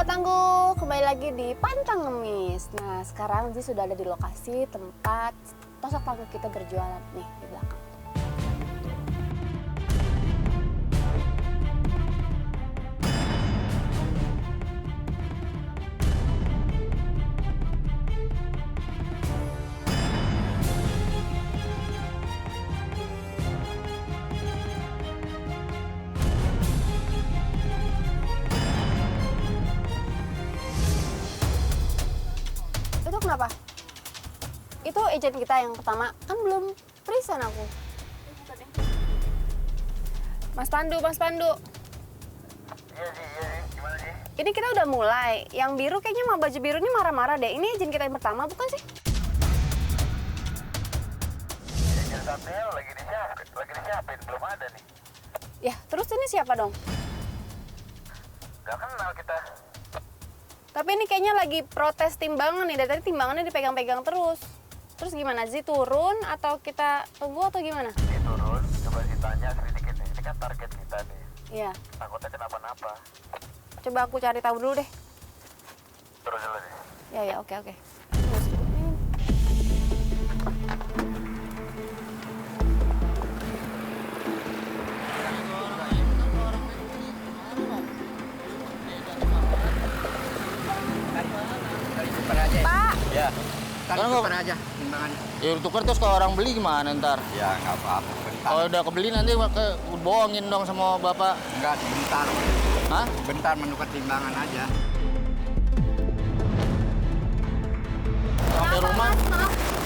Sobat Tangguh, kembali lagi di Pantang Ngemis. Nah, sekarang Zi sudah ada di lokasi tempat tosok tangguh kita berjualan nih di belakang. Itu kenapa? Itu agent kita yang pertama, kan belum present aku. Mas Pandu. Iya, gimana sih? Ini kita udah mulai. Yang biru kayaknya mah baju birunya marah-marah deh. Ini agent kita yang pertama bukan sih? Agent Satel lagi disiapin, belum ada nih. Ya, terus ini siapa dong? Gak kenal kita. Tapi ini kayaknya lagi protes timbangan nih. Dari tadi timbangannya dipegang-pegang terus. Terus gimana sih? Turun atau kita tunggu atau gimana? Ini turun, coba ditanya sedikit nih. Ini kan target kita nih. Iya. Takutnya kenapa-napa. Coba aku cari tahu dulu deh. Terus dulu nih. Ya, oke. Pak, Ya. Kan tukar aja timbangannya. Ya tukar terus kalau orang beli gimana ntar? Ya nggak apa-apa, bentar. Kalau udah kebeli nanti bohongin dong sama bapak. Enggak, bentar. Hah? Bentar menukar timbangan aja. Sampai rumah?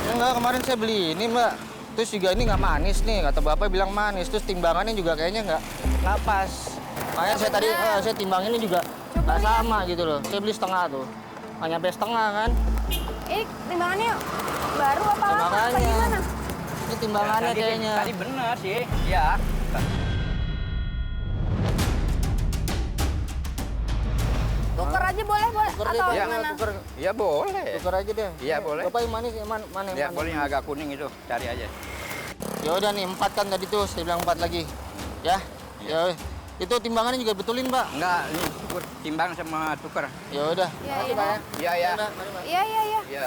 Ya enggak, kemarin saya beli ini mbak. Terus juga ini nggak manis nih, kata bapak bilang manis. Terus timbangannya juga kayaknya nggak pas. Makanya saya tadi saya timbanginnya juga nggak sama gitu loh. Saya beli setengah tuh, nggak nyampe setengah kan? ini timbangannya baru apa lama apa Makanya. gimana? Ini timbangannya kayaknya. Tadi benar sih. Ya. Tuker aja boleh Tuker deh, atau Bang. gimana? Tuker, Ya boleh. tuker aja deh. Iya, boleh. Bapak yang manis, mana? Ya yang boleh manis? yang agak kuning itu, cari aja. Ya udah nih 4 kan tadi tuh, saya bilang 4 lagi. Ya. Ya. Itu timbangannya juga betulin, Pak. Enggak, ini ukur timbang sama tukar. Ya udah. Iya, Makasih, iya. Pak ya. Iya, ya. Udah, mari, Pak. Iya. Iya.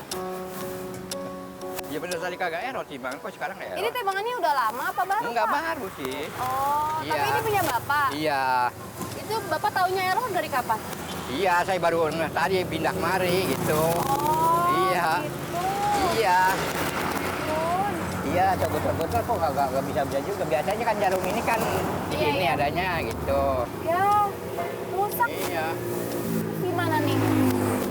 Ya benar tadi kagak error timbangan, kok sekarang error? Ini timbangannya udah lama apa baru? Enggak Pak? baru sih. Oh, Iya. tapi ini punya Bapak. Iya. Itu Bapak taunya error dari kapan? Iya, saya baru tadi pindah kemari gitu. Oh, Iya. gitu. Iya. Ampun. Iya, botol-botol kok nggak bisa juga. Biasanya kan jarum ini kan di Iya, sini iya. adanya gitu. Ya, rusak. Iya. Gimana nih?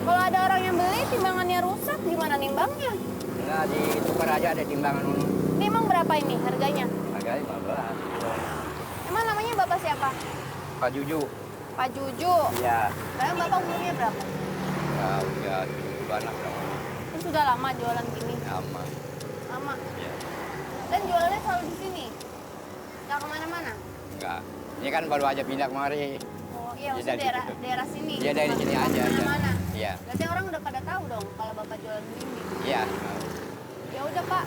Kalau ada orang yang beli timbangannya rusak, gimana nimbangnya? Enggak, ditukar aja ada timbangan. Ini emang berapa ini harganya? Harganya 15. Emang namanya Bapak siapa? Pak Juju. Pak Juju. Iya. Sekarang Bapak umurnya berapa? Ya, udah 7 anak berapa? Ini sudah lama jualan gini. Lama. Lama. Iya. Dan jualannya selalu di sini? Nggak kemana-mana? Enggak. Ini kan baru aja pindah kemari. Oh iya, Iya, maksudnya dari daerah, situ. daerah sini? Iya, dari sini aja, iya. Kemana-mana? Iya. Berarti orang udah pada tahu dong kalau Bapak jualan gini. Iya. Ya udah Pak.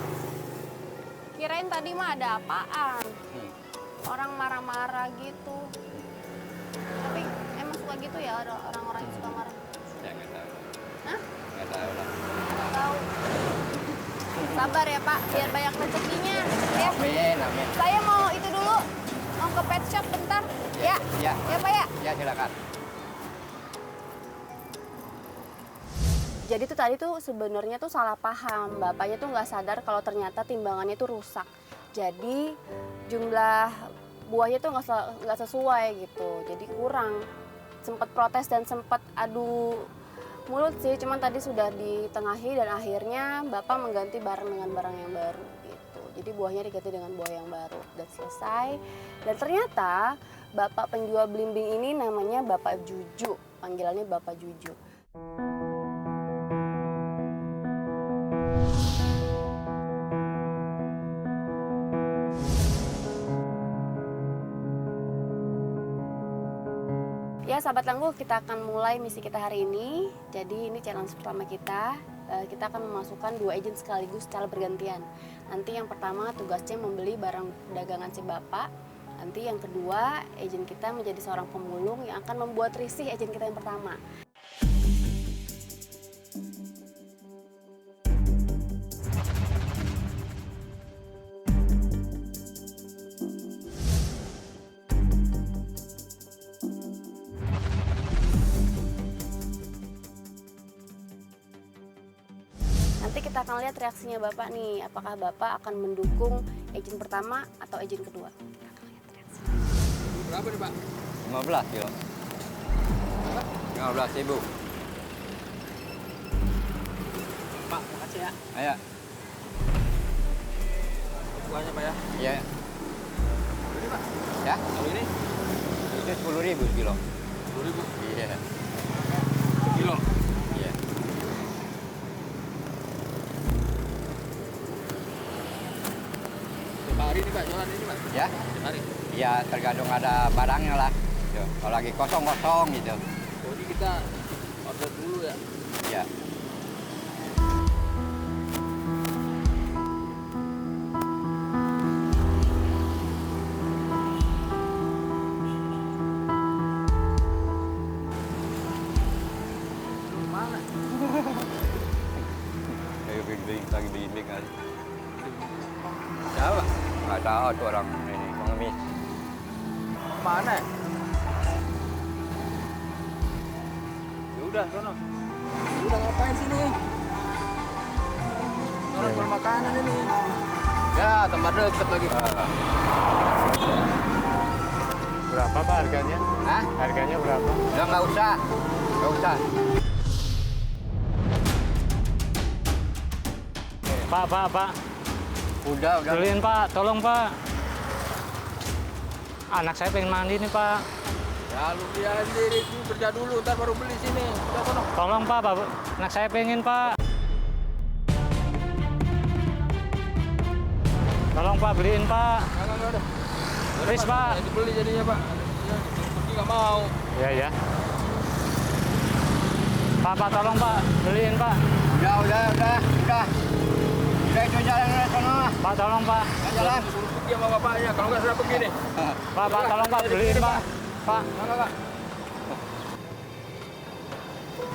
Kirain tadi mah ada apaan? Hmm. Orang marah-marah gitu. Tapi emang suka gitu ya ada orang-orang yang suka marah? Ya nggak tahu. Hah? Nggak tahu lah. Nggak tahu. Sabar ya Pak, biar banyak rezekinya. Ya. Amin, amin. Saya mau itu dulu, mau ke pet shop bentar. Ya. Ya. Ya Pak ya. Ya, silakan. Jadi tuh tadi tuh sebenarnya tuh salah paham. Bapaknya tuh nggak sadar kalau ternyata timbangannya tuh rusak. Jadi jumlah buahnya tuh nggak sesuai gitu. Jadi kurang. Sempat protes dan sempat adu mulut sih. Cuman tadi sudah ditengahi dan akhirnya Bapak mengganti barang dengan barang yang baru gitu. Jadi buahnya diganti dengan buah yang baru dan selesai. Dan ternyata Bapak penjual belimbing ini namanya Bapak Juju. Panggilannya Bapak Juju. Ya sahabat tangguh, kita akan mulai misi kita hari ini. Jadi ini challenge pertama kita. Kita akan memasukkan 2 agent sekaligus secara bergantian. Nanti yang pertama tugasnya membeli barang dagangan si Bapak. Nanti yang kedua, agent kita menjadi seorang pemulung yang akan membuat risih agent kita yang pertama. nanti kita akan lihat reaksinya Bapak nih. Apakah Bapak akan mendukung agent pertama atau agent kedua? Kita akan lihat reaksi. Berapa nih Pak? 15 kilo. 15.000. Pak, makasih ya. Ayo. Buahnya Pak ya. Iya. Ini Pak. Ya, Kalau ini itu 10.000 kilo. 10.000 Iya. kilo. Iya. Tiap hari nih Pak, jualan ini Pak. Ya. Tiap hari. Iya, tergantung ada barangnya lah. Gitu. Kalau lagi kosong-kosong gitu. Jadi kita order dulu ya. Iya. Mana? Kayak bimbing, lagi bimbing kan. Siapa? Nggak tahu tuh orang ini, pengemis. Mana? Ya udah, sono. Udah ngapain sini? Sono jual makanan ini. Ya, tempat deket lagi. Berapa Pak harganya? Hah? Harganya berapa? Udah nggak usah. Nggak usah. Pak. Udah. Beliin Pak, tolong Pak. Anak saya pengen mandi nih Pak. Ya, lu lihat sendiri kerja dulu, ntar baru beli sini. Udah, sono. Tolong Pak, anak saya pengen Pak. Tolong Pak, beliin Pak. Enggak ada. Please, Pak. Ya, dibeli jadinya Pak. Ya, pergi nggak mau. Ya. Pak, tolong Pak, beliin Pak. Udah. Udah itu jalan ke sana. Pak, tolong Pak. Jalan. Suruh pergi sama bapaknya, kalau nggak sudah begini. Pak, tolong Pak, beliin Pak. Pak, Enggak.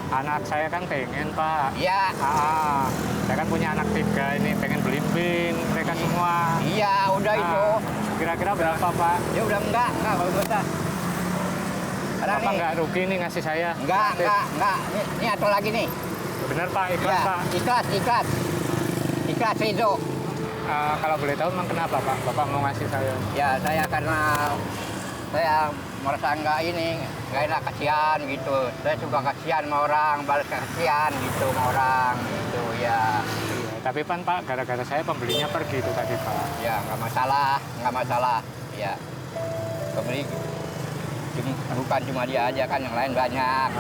anak saya kan pengen Pak. Iya. Saya kan punya anak 3 ini, pengen beliin mereka semua. Iya, udah itu. Kira-kira berapa Pak? Ya udah enggak kalau usah. Ada Bapak nih. nggak rugi nih ngasih saya? Enggak. Ini atau lagi nih. Bener Pak, ikhlas Ya, Pak. ikhlas itu. Kalau boleh tahu memang kenapa Pak? Bapak mau ngasih saya? Ya saya karena saya merasa nggak enak kasihan gitu. Saya suka kasihan sama orang, balas kasihan gitu sama orang gitu ya. Iya, tapi kan Pak, gara-gara saya pembelinya pergi itu tadi Pak. Ya nggak masalah. Ya pembeli bukan cuma dia aja kan, yang lain banyak.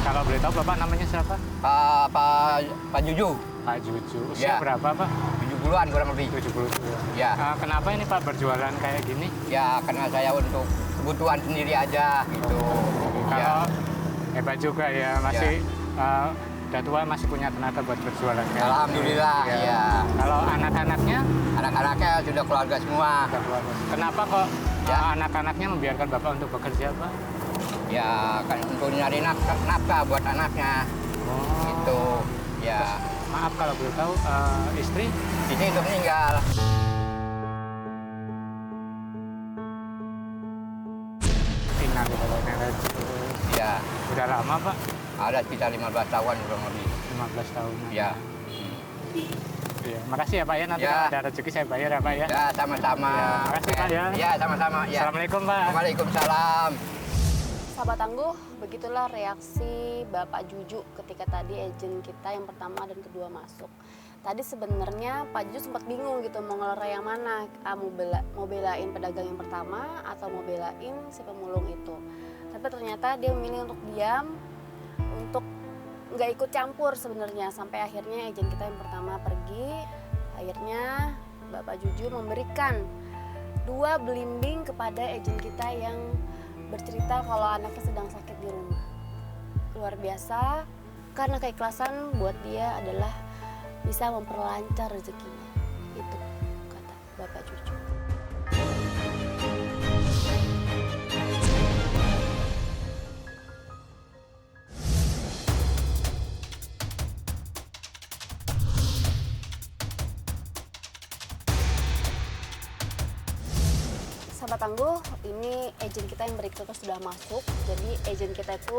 Kalau boleh tahu Bapak namanya siapa? Pak Juju, Pak Juju. Usia Ya. berapa Pak? 70-an kurang lebih. 70. Ya. Kenapa ini Pak berjualan kayak gini? Ya karena saya untuk kebutuhan sendiri aja gitu. Kalau Ya. hebat juga ya, masih udah tua masih punya tenaga buat berjualan. kayak Alhamdulillah, gini. ya. Kalau anak-anaknya, Anak-anaknya sudah keluarga semua. udah keluarga. Kenapa kok Ya. anak-anaknya membiarkan Bapak untuk bekerja Pak? Ya kan untuk nyari nafkah buat anaknya Oh. gitu. Ya Maaf kalau boleh tahu, istri? ini udah meninggal. Tinggal di Bawah Merah. Ya Udah lama Pak? ada sekitar 15 tahun kurang lebih. 15 tahun. Ya. Iya, makasih ya Pak ya, nanti Ya. kalau ada rezeki saya bayar ya Pak ya. Ya sama-sama. Ya, makasih, Pak, ya. Ya sama-sama. Ya. Assalamualaikum Pak. Waalaikumsalam. Sahabat Tangguh, begitulah reaksi Bapak Juju ketika tadi agen kita yang pertama dan kedua masuk. Tadi sebenarnya Pak Juju sempat bingung gitu mau ngelerai yang mana, mau belain pedagang yang pertama atau mau belain si pemulung itu. Tapi ternyata dia memilih untuk diam, untuk nggak ikut campur sebenarnya, sampai akhirnya agen kita yang pertama pergi. Akhirnya Bapak Juju memberikan 2 belimbing kepada agen kita yang bercerita kalau anaknya sedang sakit di rumah. Luar biasa, karena keikhlasan buat dia adalah bisa memperlancar rezekinya. Itu kata Bapak Juju. Sahabat Tangguh, ini agen kita yang berikutnya sudah masuk. Jadi agen kita itu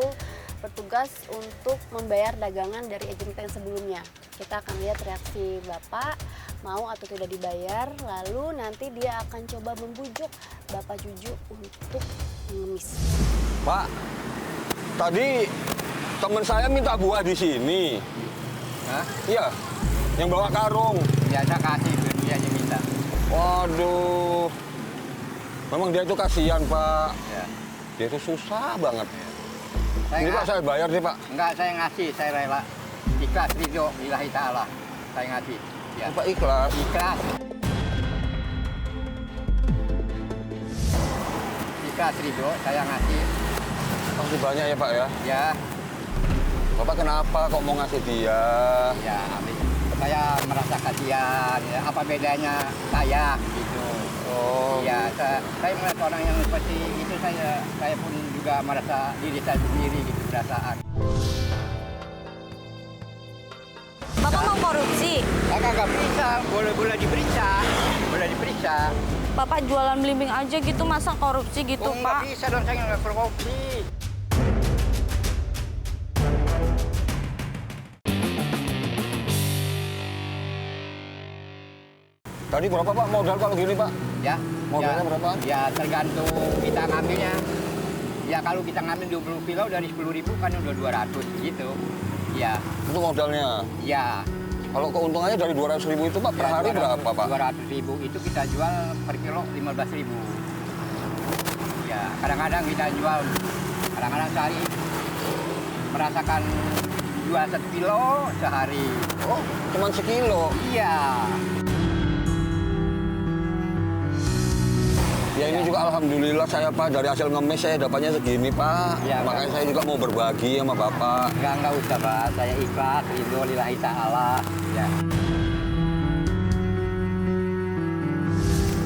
bertugas untuk membayar dagangan dari agen kita yang sebelumnya. Kita akan lihat reaksi Bapak, mau atau tidak dibayar. Lalu nanti dia akan coba membujuk Bapak Juju untuk mengemis. Pak, tadi teman saya minta buah di sini. Hah? Iya, yang bawa karung. Biasa kasih itu dia aja minta. Waduh, memang dia itu kasihan, Pak. Ya. Dia itu susah banget. Saya Ini Pak, ngasih. saya bayar nih, Pak. Enggak, saya ngasih, saya rela. Ikhlas, ridho, lillahi ta'ala. Saya ngasih. Ya. Pak ikhlas. Ikhlas. Ikhlas, ridho, saya ngasih. Makasih banyak ya, Pak ya. Ya, Bapak kenapa kok mau ngasih dia? ya, habis. Saya merasa kasihan, ya. Apa bedanya saya, gitu. Oh, Ya, saya melihat orang yang seperti itu, saya pun juga merasa diri saya sendiri, gitu, perasaan. Bapak mau korupsi? Nggak bisa, boleh diperiksa. Boleh diperiksa. Bapak jualan belimbing aja gitu, masa korupsi gitu, Oh, nggak Pak? bisa dong, saya nggak korupsi. tadi berapa, Pak, modal kalau gini, Pak? Ya. Modalnya ya, berapa? Ya, tergantung kita ngambilnya. Ya, kalau kita ngambil 20 kilo dari 10.000 kan udah 200 gitu. Ya, Itu modalnya. ya. Kalau keuntungannya dari 200.000 itu, Pak, per Ya, hari 200 berapa, Pak? 200.000 itu kita jual per kilo 15.000. Ya, kadang-kadang kita jual, kadang-kadang sehari merasakan jual 1 kilo sehari. Oh, cuma sekilo. Iya. Ya ini juga alhamdulillah saya, Pak, dari hasil ngemis saya dapatnya segini, Pak. Ya, Makanya Pak. saya juga mau berbagi sama Bapak. Enggak usah, Pak. Saya ikhlas, ridho, lillahi ta'ala. Ya.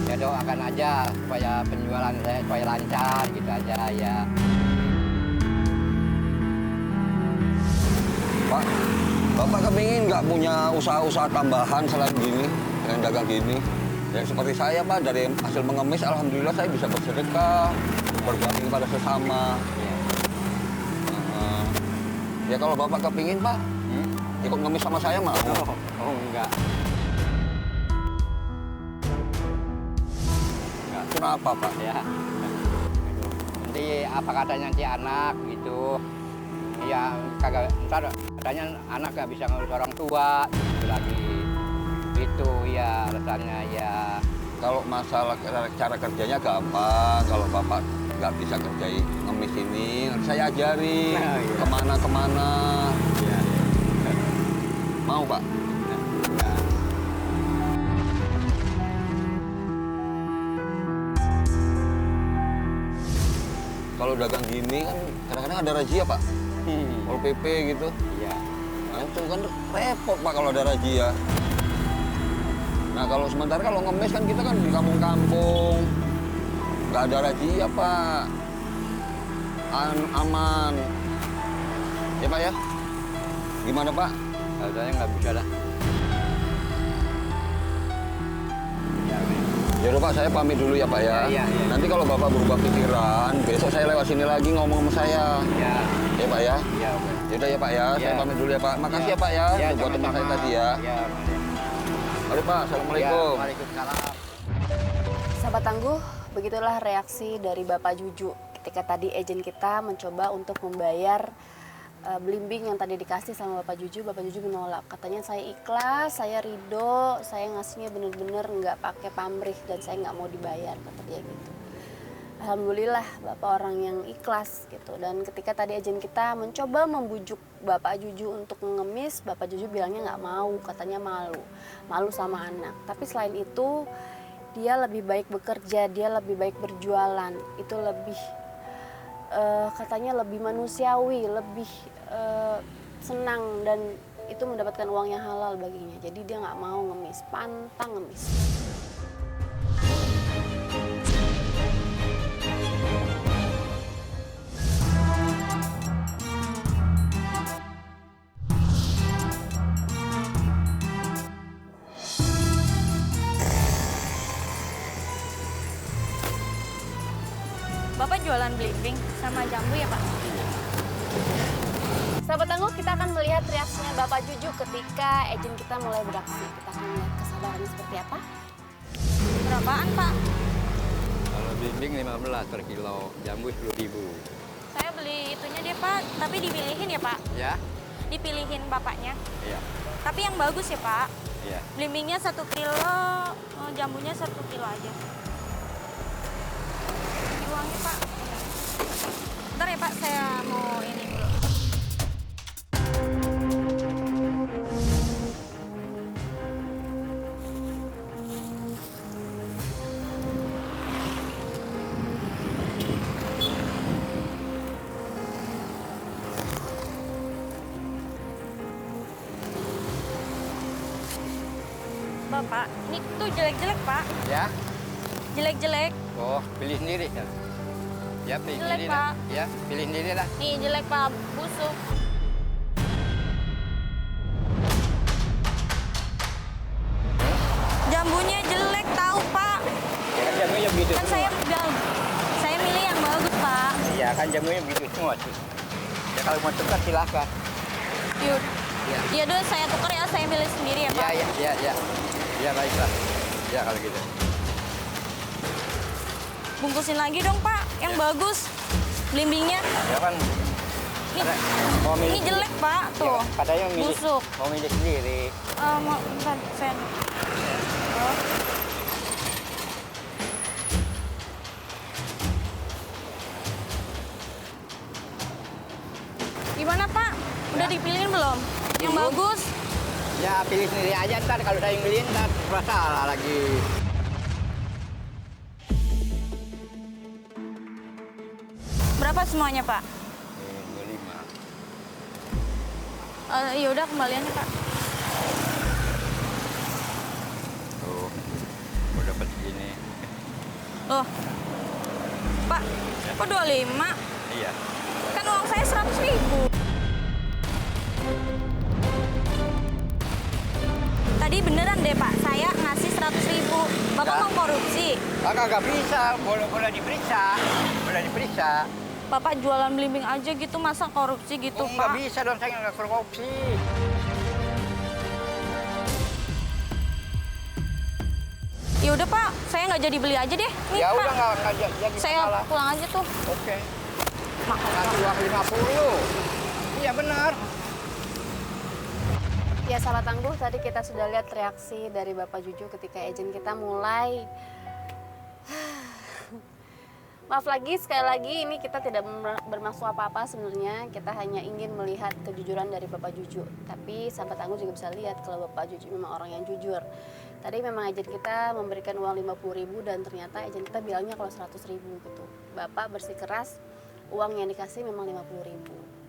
Ya doakan aja supaya penjualan saya supaya lancar gitu aja ya. Pak, Bapak kepingin nggak punya usaha-usaha tambahan selain gini, dengan dagang gini? Ya seperti saya, Pak, dari hasil mengemis, alhamdulillah saya bisa bersedekah, berbagi kepada sesama. Ya. Ya kalau Bapak kepingin, Pak, ikut ngemis sama saya mau. Oh enggak. Enggak. Kenapa, Pak? Ya. Nanti apa katanya nanti anak gitu. Ya kagak ntar katanya anak gak bisa ngurus orang tua gitu lagi. Itu ya alasannya ya. Kalau masalah cara kerjanya gampang, kalau Bapak nggak bisa kerjain ngemis ini, saya ajari Nah, iya. kemana-kemana. Ya. Mau, Pak? Kalau dagang gini kan kadang-kadang ada razia, Pak. Pol PP gitu. Iya. Nah, itu kan repot, Pak, kalau ada razia. Nah, kalau sementara kalau ngemis kan kita kan di kampung-kampung. Nggak ada razia, Pak. Aman. Ya, Pak, ya? Gimana, Pak? Kalau saya nggak bisa lah. Ya, Ya udah, Pak, saya pamit dulu ya, Pak, ya. Iya, iya. Nanti kalau Bapak berubah pikiran, besok saya lewat sini lagi ngomong sama saya. ya, Ya, Pak, ya? ya, oke. Ya udah ya, Pak, ya. Saya Iya. pamit dulu ya, Pak. Makasih ya, Pak, ya. Ya, Buat teman saya sama-sama. tadi ya. Ya, mari. Mari, Pak. Assalamualaikum. Ya, waalaikumsalam. Sahabat Tangguh, begitulah reaksi dari Bapak Juju ketika tadi agen kita mencoba untuk membayar belimbing yang tadi dikasih sama Bapak Juju. Bapak Juju menolak, katanya saya ikhlas, saya ridho, saya ngasihnya bener-bener nggak pakai pamrih dan saya nggak mau dibayar, kata dia gitu. Alhamdulillah Bapak orang yang ikhlas gitu. Dan ketika tadi agen kita mencoba membujuk Bapak Juju untuk mengemis, Bapak Juju bilangnya nggak mau, katanya malu sama anak. Tapi selain itu dia lebih baik bekerja, dia lebih baik berjualan, itu lebih katanya lebih manusiawi, lebih senang dan itu mendapatkan uang yang halal baginya. Jadi dia nggak mau ngemis, pantang ngemis. jualan belimbing sama jambu ya Pak? Sahabat Tangguh, kita akan melihat reaksinya Bapak Juju ketika agent kita mulai beraksi. Kita akan lihat kesabarannya seperti apa. Berapaan Pak? Kalau belimbing 15 per kilo, jambu 10.000. Saya beli itunya deh Pak, tapi dipilihin ya Pak? Ya? Dipilihin bapaknya. Iya. Tapi yang bagus ya Pak? Iya. Belimbingnya 1 kilo, jambunya 1 kilo aja. Ini uangnya Pak. Bentar ya Pak, saya mau ini dulu. Bapak, ini tuh jelek-jelek Pak. Ya? Jelek-jelek. Oh, pilih sendiri ya. Ya, pilih Jelek, sendiri Pak. lah. Ya, pilih sendiri lah. Nih jelek Pak, busuk. Jambunya jelek tahu Pak. Ya kan jamunya begitu Kan semua. saya milih yang bagus Pak. Iya kan jamunya begitu semua tuh. Ya kalau mau tukar silahkan. Yuk. Ya. Iya dulu saya tukar ya, saya milih sendiri ya Pak. Ya. Ya baiklah. Ya kalau gitu. Bungkusin lagi dong Pak, yang bagus. Belimbingnya. Ya kan. Nih, Mau milih ini jelek Pak, Ya, tuh. katanya milih. Busuk. Mau milih sendiri. Mau bentar, saya. Oh. Gimana Pak? Udah Ya. dipilihin belum? Yang Belum. bagus? Ya pilih sendiri aja ntar kalau saya yang beliin ntar salah lagi. Berapa semuanya Pak? 25. Ya udah kembaliannya Pak. Tuh. Mau dapat segini. Loh. Pak, kok 25? Iya. Kan uang saya 100.000. Tadi beneran deh Pak, saya ngasih 100.000. Bapak Ya. mau korupsi? Ah, kagak bisa, boleh diperiksa. Boleh diperiksa. Bapak jualan belimbing aja gitu, masa korupsi gitu Oh, nggak Pak? bisa dong, saya nggak korupsi. Ya udah Pak, saya nggak jadi beli aja deh. Nih Ya Pak, udah nggak jadi saya masalah. pulang aja tuh. Oke. Makan. Kasih uang 50. Iya benar. Ya sahabat Tangguh, tadi kita sudah lihat reaksi dari Bapak Juju ketika agent kita mulai. Maaf lagi, sekali lagi ini kita tidak bermaksud apa-apa sebenarnya. Kita hanya ingin melihat kejujuran dari Bapak Juju. Tapi sahabat Tangguh juga bisa lihat kalau Bapak Juju memang orang yang jujur. Tadi memang agent kita memberikan uang 50.000 dan ternyata agent kita bilangnya kalau 100.000 gitu. Bapak bersikeras uang yang dikasih memang 50.000.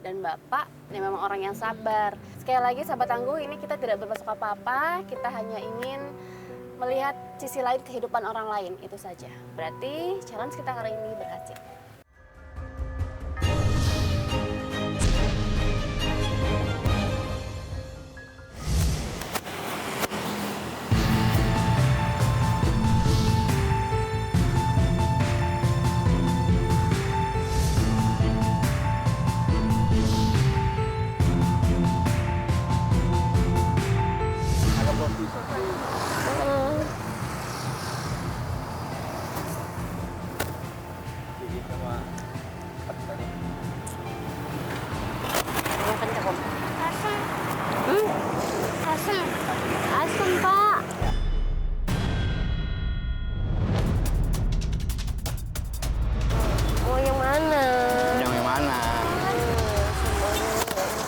Dan Bapak ini memang orang yang sabar. Sekali lagi sahabat Tangguh, ini kita tidak bermaksud apa-apa. Kita hanya ingin melihat sisi lain kehidupan orang lain, itu saja. Berarti challenge kita kali ini berhasil. Asam Pak. Mau yang mana? Yang mana?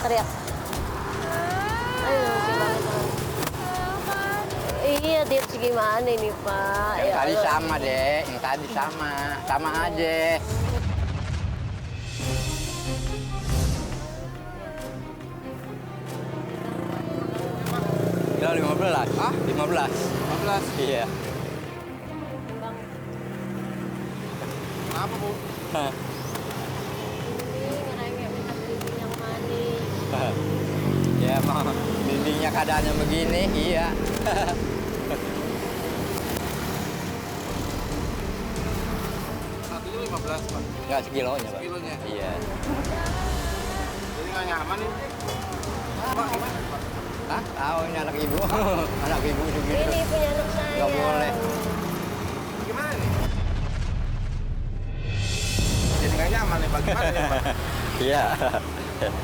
Teriak. Ayo gimana? Iya tips gimana ini Pak? Yang Ya tadi Allah. sama deh, yang tadi sama aja. Kilo 15. Ah, 15. 15. Iya. Apa, Bu? Yang manis. Ya mau dindingnya keadaannya begini, iya. Satunya 15, Pak. Nggak sekilonya, Pak. Sekilonya? Iya. Jadi nggak nyaman ini. Pak, gimana, Pak? Hah? Tahu ini anak ibu. Anak ibu segitu. Ini punya anak saya. Nggak boleh. Gimana nih? Jadi nggak nyaman nih, Pak. Gimana nih, Pak? Iya.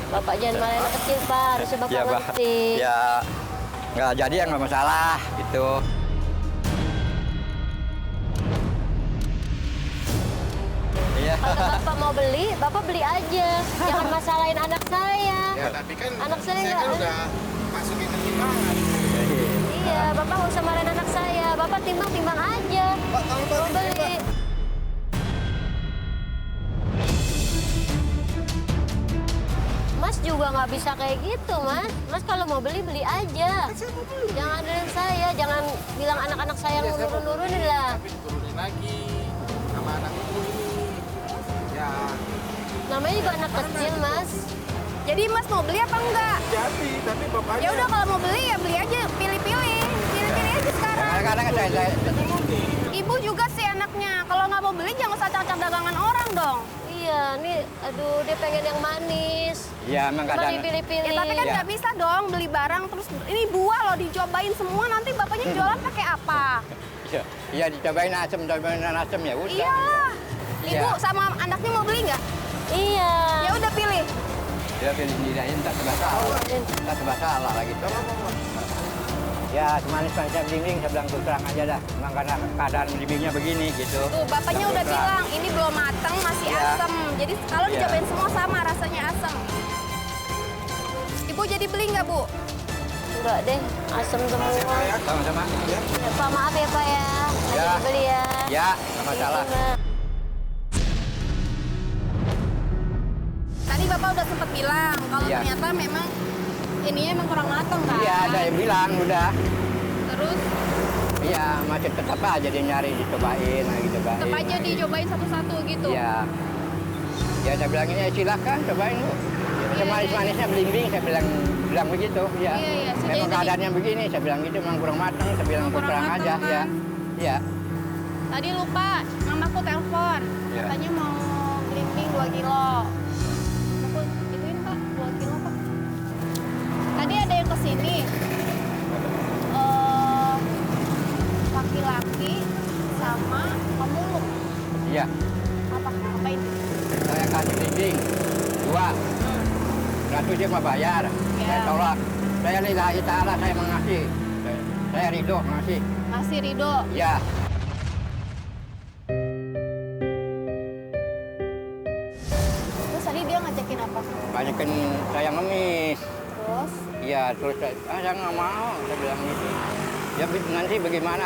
Bapak jangan malah anak kecil, Pak. Harusnya Bapak Iya, Pak. ngerti. Ya, nggak jadi ya nggak masalah gitu. Iya. Kalau Bapak mau beli, Bapak beli aja. Jangan masalahin anak saya. Ya, tapi kan Anak saya kan nggak- udah masukin ke timbangan. Iya, Bapak nggak usah marahin anak saya. Bapak timbang-timbang aja. Pak, tolong Pak, Mau ini, Pak. beli. Mas juga nggak bisa kayak gitu, Mas. Mas kalau mau beli, beli aja. Jangan andelin saya. Jangan bilang anak-anak saya Ya, saya mau nurun-nurunin beli, lah. Tapi diturunin lagi sama anak ibu ini. Ya, Namanya juga anak kecil, Mas. Jadi Mas mau beli apa enggak? jadi, tapi bapaknya... Ya udah kalau mau beli ya beli aja, pilih-pilih. Pilih-pilih aja sekarang. Kadang-kadang saya Ibu juga sih anaknya. Kalau nggak mau beli jangan usah cacah dagangan orang dong. Iya, nih, aduh, dia pengen yang manis. ya emang Cuma kadang dipilih-pilih. Ya tapi kan Iya. nggak bisa dong beli barang terus ini buah loh dicobain semua nanti bapaknya jualan pakai apa? Iya, iya dicobain asem ya udah. Iyalah. Ibu Iya. sama anaknya mau beli nggak? Iya. Ya udah pilih. Dia pilih sendiri aja, entah serba salah. Entah serba salah lagi. Ya, semanis-manisnya blimbing, saya bilang terus terang aja dah. Memang karena keadaan blimbingnya begini gitu. Tuh bapaknya Terus udah terang. bilang ini belum mateng masih Iya. asem. Jadi kalau Iya. dicobain semua sama rasanya asem. Ibu jadi beli nggak Bu? Enggak deh, asem semua. Sama-sama. Ya, Pak, maaf ya, Pak ya. Nggak Ya. jadi beli ya. Ya, nggak masalah. Terima. Tadi Bapak udah sempat bilang kalau Iya. ternyata memang ininya emang kurang mateng kan? Iya, ada yang bilang udah. Terus Iya, masih tetap aja dia nyari dicobain, nah, dicobain. tetap aja dicobain satu-satu gitu. Iya. Ya saya bilang ini silakan cobain Bu. Semanis-manisnya blimbing, saya bilang begitu. Ya. Iya, iya. Saya Memang jadi- keadaannya begini, saya bilang gitu memang kurang matang, saya bilang Kurang terus terang matang, aja. kan? Ya. Iya. Tadi lupa, mamaku telepon. Iya. Katanya mau blimbing 2 kilo. Aku ituin Pak, 2 kilo Pak. Tadi ada yang kesini. Laki-laki sama pemulung. Iya. Ngapain? Saya kasih blimbing 2. Berarti dia mau bayar. Iya. Saya tolak. Saya lillahi ta'ala, saya mengasih. Saya ridho ngasih. Masih Ridho. Ya. Terus tadi dia ngajakin apa? Banyakin saya ngemis. Terus? Iya, terus saya nggak mau, saya bilang gitu. Ya nanti bagaimana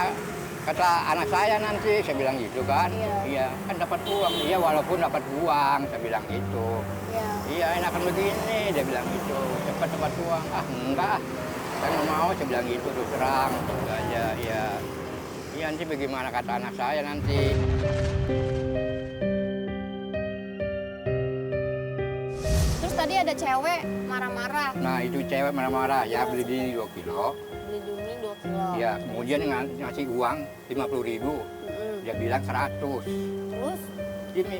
kata anak saya nanti, saya bilang gitu kan. Iya. Iya, kan dapat uang. Iya, walaupun dapat uang, saya bilang gitu. Ya. Iya, enakan begini, dia bilang gitu. Cepat dapat uang. Ah, enggak. Saya nggak mau, saya bilang gitu terus terang. Gitu aja, iya. Iya, nanti bagaimana kata anak saya nanti. Terus tadi ada cewek marah-marah. Nah, itu cewek marah-marah. Ya, beli di 2 kilo. Beli dumi 2 kilo. Ya, kemudian ngasih uang 50.000. Mm-mm. Dia bilang 100. Terus? Ini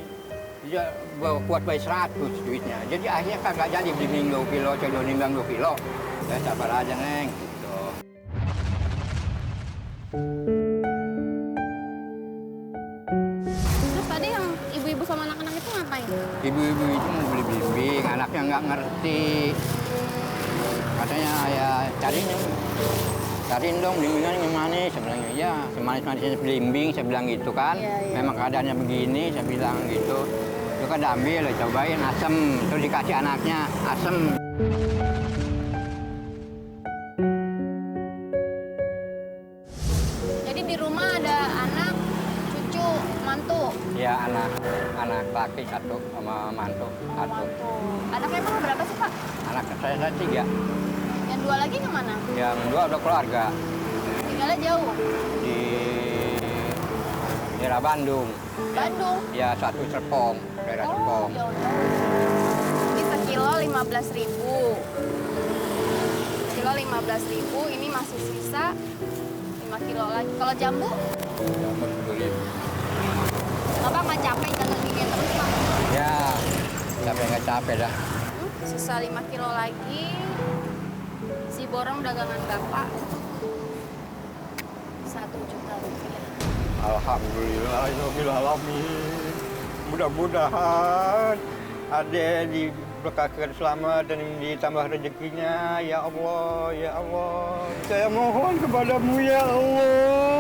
dia buat bayar 100 duitnya. Jadi akhirnya kagak jadi beli 2 kilo, saya nimbang 2 kilo. Ya sabar aja Neng. Gitu. Terus tadi yang ibu-ibu sama anak-anak itu ngapain? Ibu-ibu itu mau beli blimbing, anaknya nggak ngerti. Katanya ya cariin dong blimbingan yang manis. Saya bilang ya semanis-manisnya blimbing, saya bilang gitu kan. Iya, iya. Memang keadaannya begini, saya bilang gitu. Itu kan diambil, cobain asem, terus dikasih anaknya asem. Jadi di rumah ada anak, cucu, mantu. Ya anak laki 1 sama mantu 1. Mantu. Anaknya emang berapa sih Pak? Anak saya 3. Yang 2 lagi kemana? Yang 2 udah keluarga Tinggalnya jauh. di daerah Bandung. Bandung. Ya 1 Serpong, daerah Serpong. jauh. Ini sekilo 15.000. Kilo 15.000, ini masih sisa 5 kilo lagi. Kalau jambu Ya, 10.000. Bapak nggak capek jaga gigi terus, Pak? Ya, capek nggak capek dah. Sisa 5 kilo lagi. Si borong dagangan Bapak. 1 juta rupiah. Alhamdulillahirobbilalamin. Mudah-mudahan Ade diberkahkan selamat dan ditambah rezekinya, ya Allah, ya Allah. Saya mohon kepadamu, ya Allah.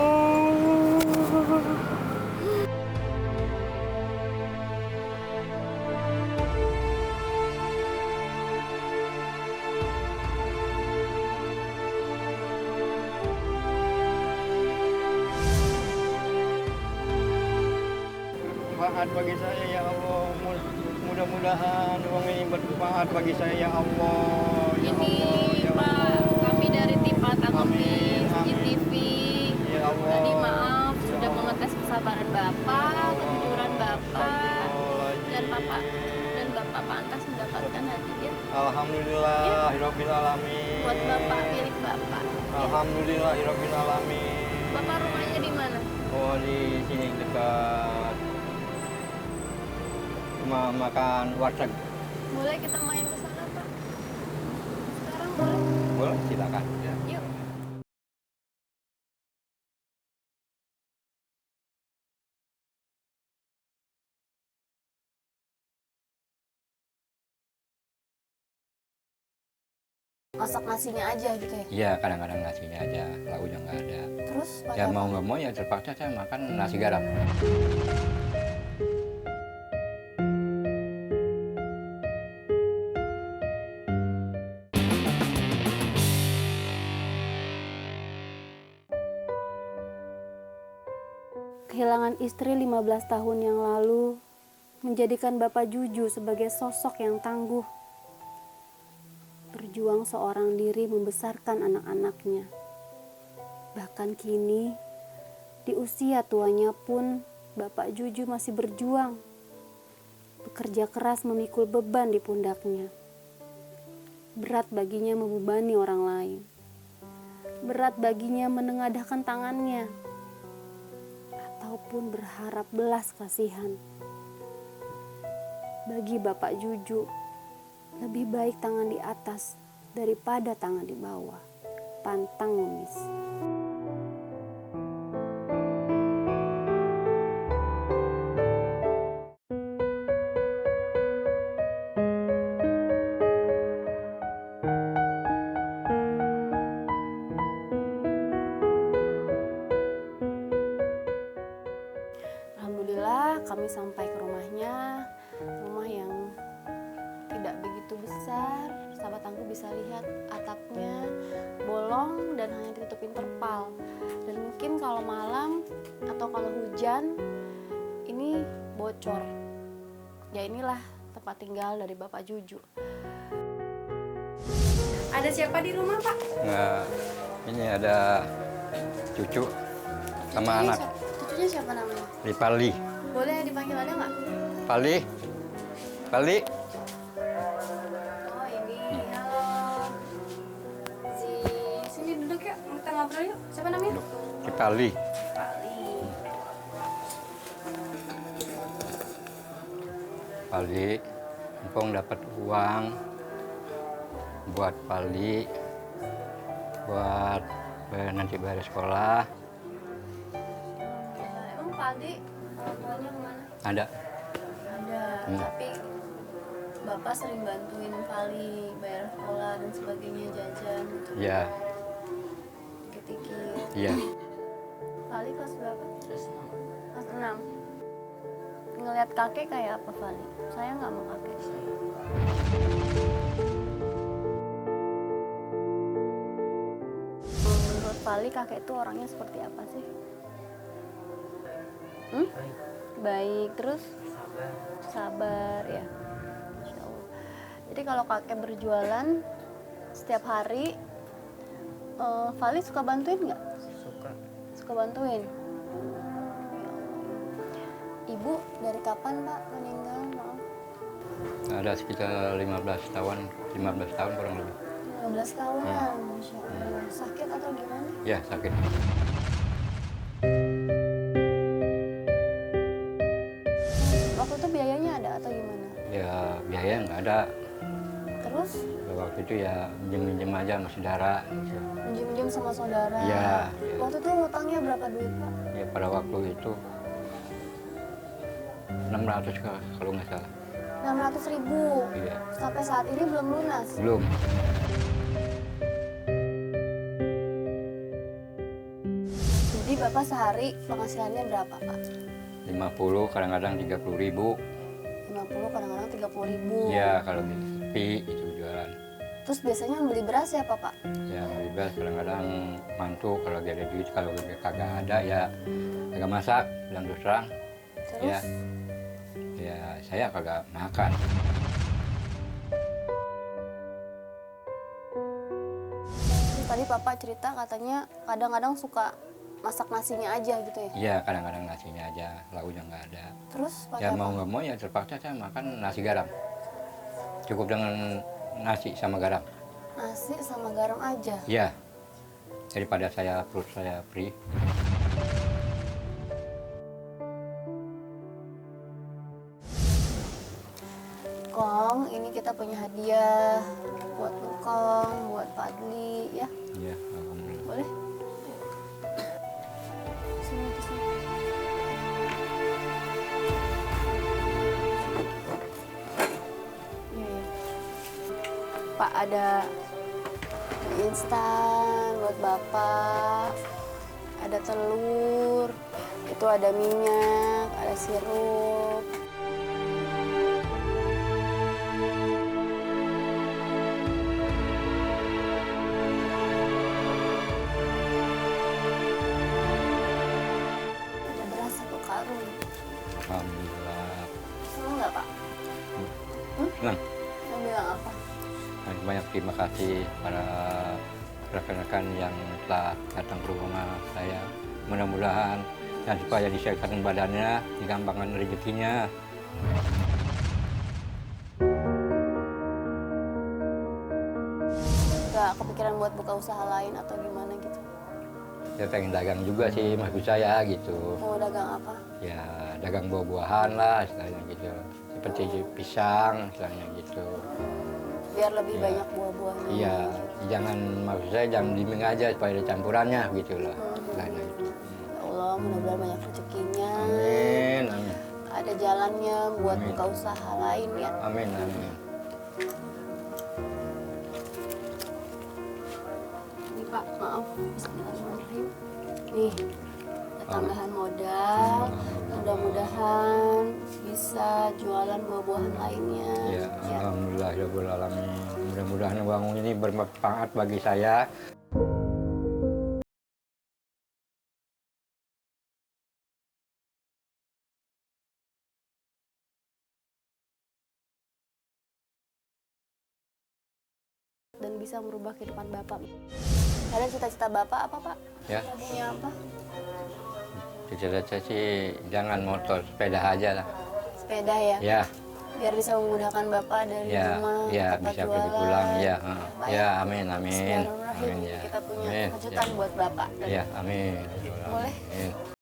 Bermanfaat bagi saya, ya Allah. Mudah-mudahan uang ini bermanfaat bagi saya, ya Allah. Ya Ini Allah, ya Pak, Allah. kami dari tim Patang Amin, Ngemis, amin. GTV. Ya Allah. Tadi maaf Ya sudah Allah. mengetes kesabaran Bapak, kejujuran Bapak, dan Bapak pantas mendapatkan hadiah Alhamdulillahirobbilalamin. buat Bapak, milik Bapak. Alhamdulillahirobbilalamin. Bapak rumahnya di mana? Oh, di sini dekat rumah makan warteg. Boleh kita main ke sana, Pak? Sekarang boleh? Boleh, silakan. Ya. Yuk. Masak nasinya aja gitu ya? Iya, kadang-kadang nasinya aja, lauknya nggak ada. Terus pakai Ya apa? mau nggak mau ya terpaksa saya makan nasi garam. Kehilangan istri 15 tahun yang lalu menjadikan Bapak Juju sebagai sosok yang tangguh. Berjuang seorang diri membesarkan anak-anaknya. Bahkan kini, di usia tuanya pun Bapak Juju masih berjuang. Bekerja keras memikul beban di pundaknya. Berat baginya membebani orang lain. Berat baginya menengadahkan tangannya. Ataupun berharap belas kasihan. Bagi Bapak Juju, lebih baik tangan di atas daripada tangan di bawah. Pantang Ngemis. Alhamdulillah kami sampai ke rumahnya, rumah yang tidak begitu besar. Sahabat Tangguh bisa lihat atapnya bolong dan hanya ditutupin terpal. Dan mungkin kalau malam atau kalau hujan ini bocor. Ya inilah tempat tinggal dari Bapak Juju. Ada siapa di rumah, Pak? Nah, ini ada cucu sama anak. Cucunya siapa namanya? Ripali. Boleh dipanggil ada nggak? Pali. Pali. Oh ini, halo. Sini duduk yuk, kita ngobrol yuk. Siapa namanya? Ripali. Pali. Pali. Empong dapat uang buat Pali, buat nanti bayar sekolah. Emang Pali orang tuanya kemana? Ada. Ada, tapi Bapak sering bantuin Pali bayar sekolah dan sebagainya, jajan gitu. Ya, Dikit-dikit. iya. Pali kelas berapa? Kelas 6. Ngeliat kakek kayak apa Pali? Saya nggak mau kakek saya. Menurut Pali kakek itu orangnya seperti apa sih? Baik, terus? Sabar ya. Masya Allah. Jadi kalau kakek berjualan setiap hari, Vali suka bantuin nggak? Suka bantuin. Ibu dari kapan Pak meninggal? Maaf. Ada sekitar 15 tahun kurang lebih. 15 tahun, Masya Allah. Sakit atau gimana? Ya, sakit. ya nggak ada. Terus Waktu itu ya minjem-minjem aja sama saudara. Gitu. minjem-minjem sama saudara. Iya. Waktu itu ngutangnya berapa duit, Pak? Ya pada waktu itu 600 kalau nggak salah. 600.000. Iya. Sampai saat ini belum lunas. Belum. Jadi Bapak sehari penghasilannya berapa, Pak? 50, kadang-kadang 30.000. 50, kadang-kadang 30.000. Ya kalau sepi itu jualan. Terus biasanya beli beras ya, Pak? Ya bebas kadang-kadang mantu kalau lagi ada duit, kalau kagak ada ya kagak masak bilang terus terang. Terus Ya. Ya saya kagak makan. Terus tadi Bapak cerita katanya kadang-kadang suka masak nasinya aja gitu ya? Iya kadang-kadang nasinya aja, lauknya nggak ada. Terus pakai Ya apa? mau nggak mau ya terpaksa saya makan nasi garam. Cukup dengan nasi sama garam. Nasi sama garam aja. Ya daripada perut saya perih. Kong, ini kita punya hadiah buat Kong, buat Fadli ya. Iya alhamdulillah. Boleh? Sini, di sini. Iya, iya. Pak, ada mie instan buat Bapak. Ada telur. Itu ada minyak, ada sirup. Ada beras 1 karung. Alhamdulillah. Senang nggak, Pak? Senang. Mau bilang apa? Banyak terima kasih para rekan-rekan yang telah datang ke rumah saya. Mudah-mudahan dan supaya disehatkan badannya, digampangkan rezekinya. Nggak kepikiran buat buka usaha lain atau gimana gitu? Saya pengen dagang juga sih maksud saya gitu. Mau dagang apa? Ya dagang buah-buahan lah istilahnya gitu. Seperti pisang istilahnya gitu. Biar lebih Iya. banyak buah-buahnya. Iya, jangan maksud saya jangan diiming aja supaya ada campurannya gitu loh. Istilahnya itu. Ya Allah, mudah-mudahan banyak rezekinya. Amin, amin. Ada jalannya buat Amin. buka usaha lain ya. Amin, amin. Ini Pak, maaf. Bismillahirrahmanirrahim. Nih, ada tambahan modal. Mudah-mudahan bisa jualan buah-buahan lainnya. Ya, alhamdulillah ya Rabbal alamin. Mudah-mudahan uang ini bermanfaat bagi saya. Dan bisa merubah kehidupan Bapak. Ada cita-cita Bapak apa, Pak? Ya, Punya apa? cita-cita sih jangan motor, sepeda aja lah. Sepeda ya? Ya, Biar bisa memudahkan Bapak dari ya, rumah, ya tempat bisa pergi jualan. pulang. Ya, Pak, ya, amin, amin. Bismillahirrahmanirrahim. Amin ya. Kita punya Amin. kejutan buat Bapak. Ya, amin. Boleh? Amin.